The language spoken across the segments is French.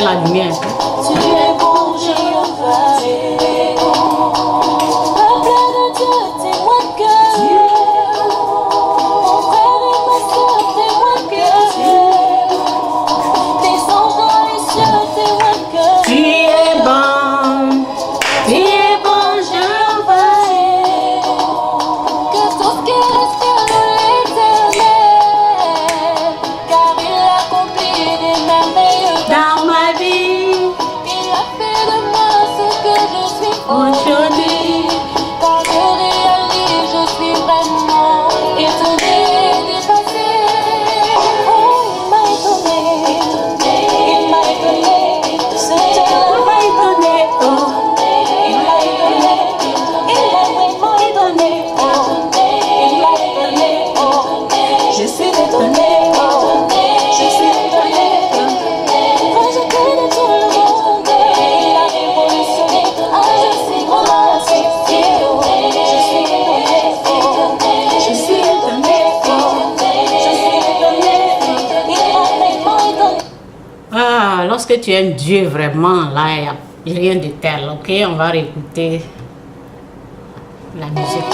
la lumière. Tu es bon, Jéhovah, tu es bon. Peuple de Dieu, témoin que tu es bon. Mon frère et ma soeur, témoin que tu es bon. Tes anges dans les cieux, témoin que Tu es bon. Tu es bon, Jéhovah. que tout ce qui respire l'éternel, car il accomplit des merveilleux Dans ma vie, il a fait de moi ce que je suis aujourd'hui. Quand je réalise, je suis vraiment étonnée, dépassée. Oh, il m'a étonnée, il m'a étonnée. Ce Dieu-là m'a étonnée, oh. Il m'a étonnée, il m'a vraiment étonnée, oh. Il m'a étonnée, oh. Je suis étonnée, oh. Je suis étonnée. Quand je connais tout le monde, il a révolutionné. Ah, je suis comment c'est. Je suis étonnée, oh. Je suis étonnée, oh. Je suis étonnée. Il m'a vraiment étonnée. Ah, lorsque tu aimes Dieu vraiment, là, il n'y a rien de tel. Ok, on va réécouter la musique.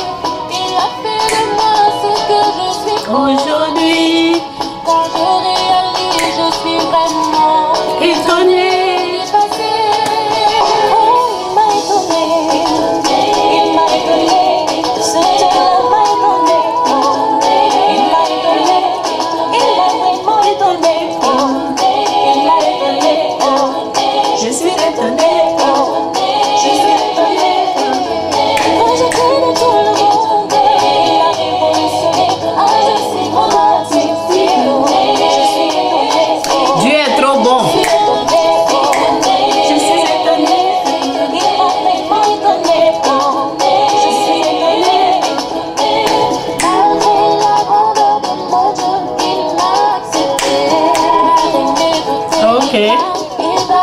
Il a fait de moi ce que je suis Aujourd'hui, Quand je réalise, je suis vraiment étonné. dépassée. Oh, il m'a étonnée, il m'a étonnée. Ce Dieu-là m'a étonnée, oh. Il m'a étonnée, il m'a vraiment étonnée, oh. Il m'a étonnée, oh. Je suis étonnée, oh. Je suis étonnée. Quand je connais tout le monde, il a révolutionné. Ah, je suis comment c'est. Je suis étonnée, oh. Dieu est trop bon. Je suis étonnée, il m'a vraiment étonnée, oh. Je suis étonnée, malgré la grandeur de mon Dieu, il m'a accepté. Ok. Il va.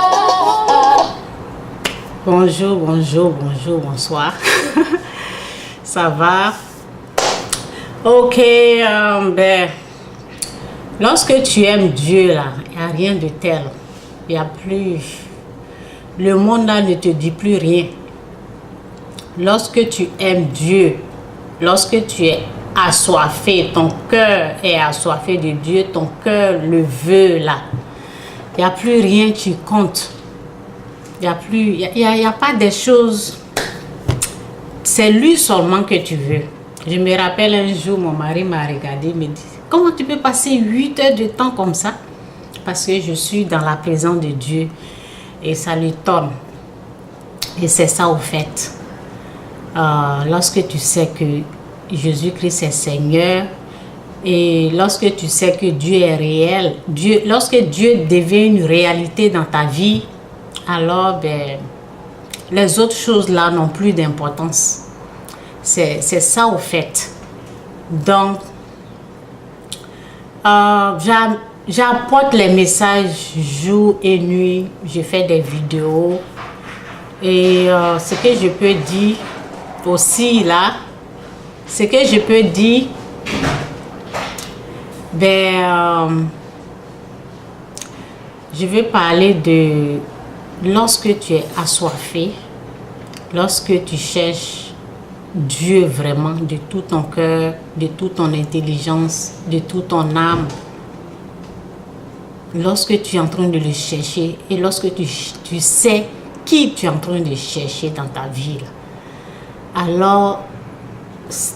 Bonjour, bonjour, bonjour, bonsoir. Ça va? Ok, ben, lorsque tu aimes Dieu, là, il n'y a rien de tel. Il n'y a plus... Le monde, là, ne te dit plus rien. Lorsque tu aimes Dieu, lorsque tu es assoiffé, ton cœur est assoiffé de Dieu, ton cœur le veut, là, il n'y a plus rien qui compte. Il n'y a pas des choses. C'est lui seulement que tu veux. Je me rappelle un jour, mon mari m'a regardé et me dit, comment tu peux passer 8 heures de temps comme ça? Parce que je suis dans la présence de Dieu et ça lui tombe. Et c'est ça au fait. Lorsque tu sais que Jésus-Christ est Seigneur et lorsque tu sais que Dieu est réel, lorsque Dieu devient une réalité dans ta vie, alors ben, les autres choses là n'ont plus d'importance. C'est ça au fait. Donc, j'apporte les messages jour et nuit. Je fais des vidéos. Et ce que je peux dire aussi là, ce que je peux dire, ben, je vais parler de lorsque tu es assoiffé, lorsque tu cherches Dieu vraiment de tout ton cœur, de toute ton intelligence, de toute ton âme. Lorsque tu es en train de le chercher et lorsque tu sais qui tu es en train de chercher dans ta vie, là, alors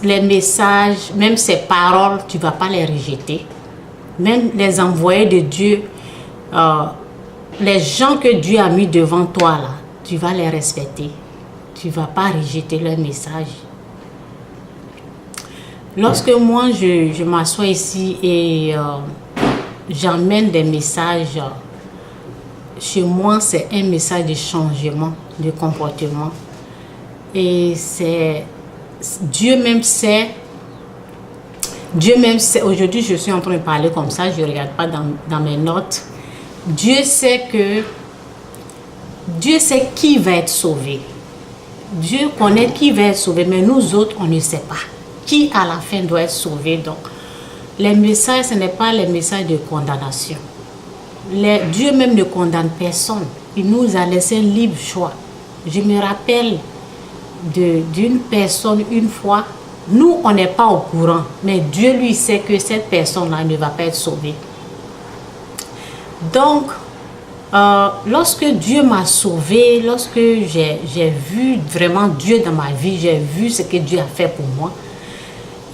les messages, même ces paroles, tu ne vas pas les rejeter. Même les envoyés de Dieu, les gens que Dieu a mis devant toi, là, tu vas les respecter. Tu ne vas pas rejeter leur message. Lorsque moi, je m'assois ici et j'emmène des messages, chez moi, c'est un message de changement, de comportement. Et c'est... Dieu même sait, aujourd'hui je suis en train de parler comme ça, je ne regarde pas dans mes notes. Dieu sait qui va être sauvé. Dieu connaît qui va être sauvé, mais nous autres, on ne sait pas qui à la fin doit être sauvé. Donc, les messages, ce n'est pas les messages de condamnation. Dieu même ne condamne personne. Il nous a laissé un libre choix. Je me rappelle d'une personne une fois, nous on n'est pas au courant, mais Dieu lui sait que cette personne-là ne va pas être sauvée. Donc, lorsque Dieu m'a sauvé, lorsque j'ai vu vraiment Dieu dans ma vie, j'ai vu ce que Dieu a fait pour moi.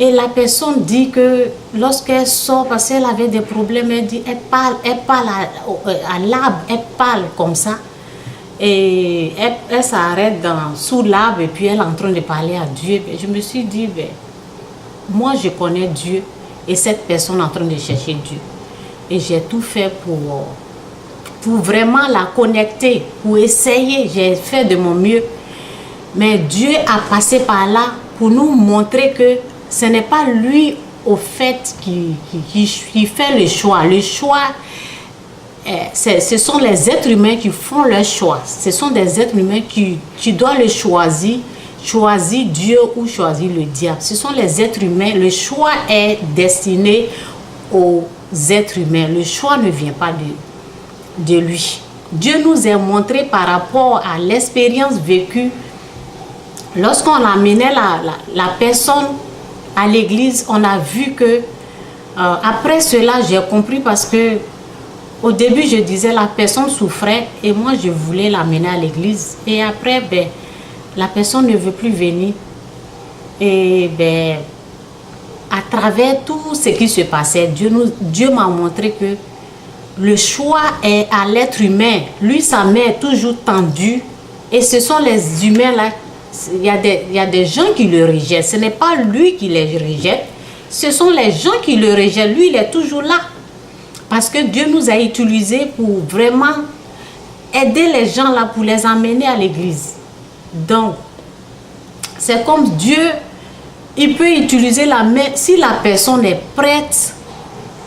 Et la personne dit que lorsqu'elle sort, parce qu'elle avait des problèmes, elle dit, elle parle à l'arbre, elle parle comme ça. Et elle s'arrête sous l'arbre et puis elle est en train de parler à Dieu. Et je me suis dit, ben, moi je connais Dieu et cette personne est en train de chercher Dieu. Et j'ai tout fait pour vraiment la connecter, pour essayer. J'ai fait de mon mieux. Mais Dieu a passé par là pour nous montrer que ce n'est pas lui au fait qui fait le choix. Le choix, ce sont les êtres humains qui font leur choix. Ce sont des êtres humains qui doivent le choisir Dieu ou choisir le diable. Ce sont les êtres humains. Le choix est destiné aux êtres humains. Le choix ne vient pas de lui. Dieu nous a montré par rapport à l'expérience vécue. Lorsqu'on amenait la personne à l'église, on a vu que après cela, j'ai compris parce que au début, je disais la personne souffrait et moi, je voulais l'amener à l'église. Et après, ben, la personne ne veut plus venir. Et ben, à travers tout ce qui se passait, Dieu m'a montré que le choix est à l'être humain. Lui, sa main est toujours tendue. Et ce sont les humains là. Il y a des gens qui le rejettent. Ce n'est pas lui qui les rejette. Ce sont les gens qui le rejettent. Lui, il est toujours là. Parce que Dieu nous a utilisés pour vraiment aider les gens là, pour les amener à l'église. Donc, c'est comme Dieu, il peut utiliser la main. Si la personne est prête,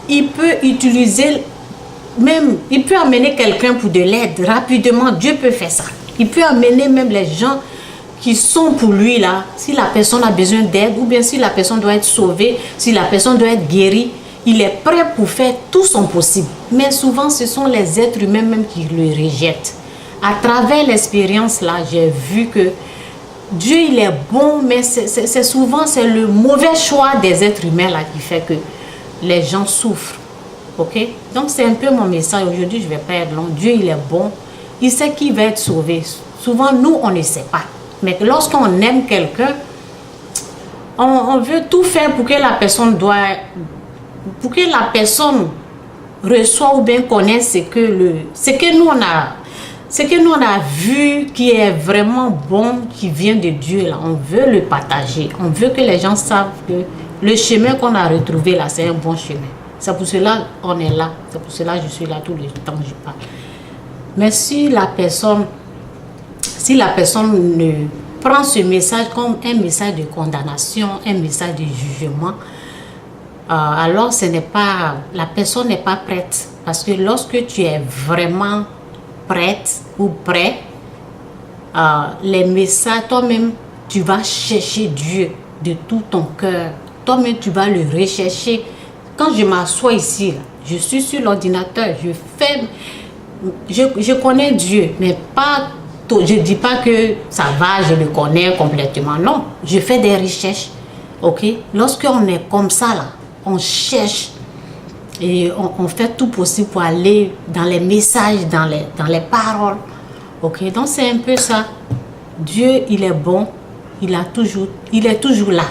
il peut utiliser, même, il peut amener quelqu'un pour de l'aide rapidement. Dieu peut faire ça. Il peut amener même les gens qui sont pour lui là, si la personne a besoin d'aide ou bien si la personne doit être sauvée, si la personne doit être guérie, il est prêt pour faire tout son possible. Mais souvent, ce sont les êtres humains même qui le rejettent. À travers l'expérience là, j'ai vu que Dieu, il est bon, mais c'est souvent le mauvais choix des êtres humains là qui fait que les gens souffrent. Ok? Donc, c'est un peu mon message. Aujourd'hui, je ne vais pas être long. Dieu, il est bon. Il sait qui va être sauvé. Souvent, nous, on ne sait pas. Mais lorsqu'on aime quelqu'un, on veut tout faire pour que la personne reçoit ou bien connaisse ce que nous on a vu qui est vraiment bon, qui vient de Dieu là. On veut le partager. On veut que les gens savent que le chemin qu'on a retrouvé là, c'est un bon chemin. C'est pour cela qu'on est là. C'est pour cela que je suis là tout le temps je parle. Mais si la personne ne prend ce message comme un message de condamnation, un message de jugement, alors la personne n'est pas prête. Parce que lorsque tu es vraiment prête ou prêt, les messages, toi-même, tu vas chercher Dieu de tout ton cœur. Toi-même, tu vas le rechercher. Quand je m'assois ici, là, je suis sur l'ordinateur, je connais Dieu, mais pas tout. Je ne dis pas que ça va, je le connais complètement. Non, je fais des recherches. Ok? Lorsqu'on est comme ça, là, on cherche et on fait tout possible pour aller dans les messages, dans les paroles. Ok? Donc, c'est un peu ça. Dieu, il est bon. Il est toujours là.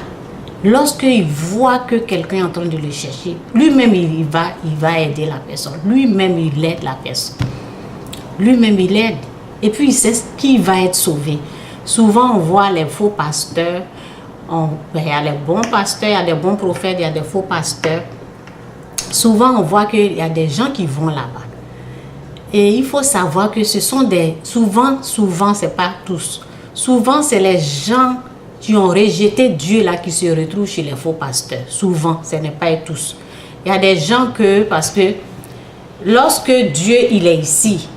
Lorsqu'il voit que quelqu'un est en train de le chercher, lui-même, il va aider la personne. Lui-même, il aide la personne. Lui-même, il aide. Et puis, il sait qui va être sauvé. Souvent, on voit les faux pasteurs. Il y a les bons pasteurs, il y a des bons prophètes, il y a des faux pasteurs. Souvent, on voit qu'il y a des gens qui vont là-bas. Et il faut savoir que ce sont souvent, c'est pas tous. Souvent, c'est les gens qui ont rejeté Dieu là qui se retrouvent chez les faux pasteurs. Souvent, ce n'est pas tous. Il y a des gens parce que lorsque Dieu il est ici,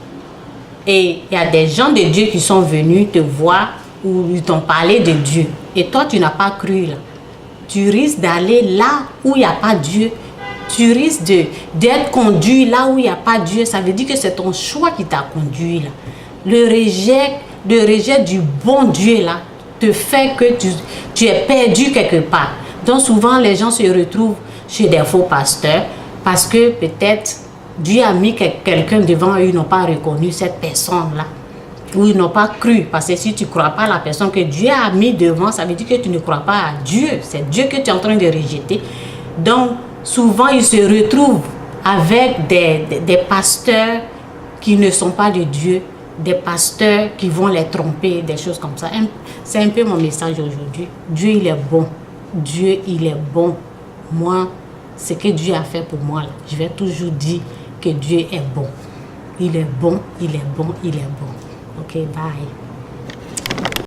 et il y a des gens de Dieu qui sont venus te voir ou ils t'ont parlé de Dieu. Et toi, tu n'as pas cru là. Tu risques d'aller là où il n'y a pas Dieu. tu risques d'être conduit là où il n'y a pas Dieu. Ça veut dire que c'est ton choix qui t'a conduit là. Le rejet du bon Dieu là te fait que tu es perdu quelque part. Donc souvent les gens se retrouvent chez des faux pasteurs parce que peut-être Dieu a mis quelqu'un devant eux, ils n'ont pas reconnu cette personne-là. Ou ils n'ont pas cru. Parce que si tu ne crois pas à la personne que Dieu a mis devant, ça veut dire que tu ne crois pas à Dieu. C'est Dieu que tu es en train de rejeter. Donc souvent ils se retrouvent avec des pasteurs qui ne sont pas de Dieu, des pasteurs qui vont les tromper, des choses comme ça. C'est un peu mon message aujourd'hui. Dieu, il est bon. Dieu, il est bon. Moi, ce que Dieu a fait pour moi, là, je vais toujours dire que Dieu est bon. Il est bon, il est bon, il est bon. Ok, bye.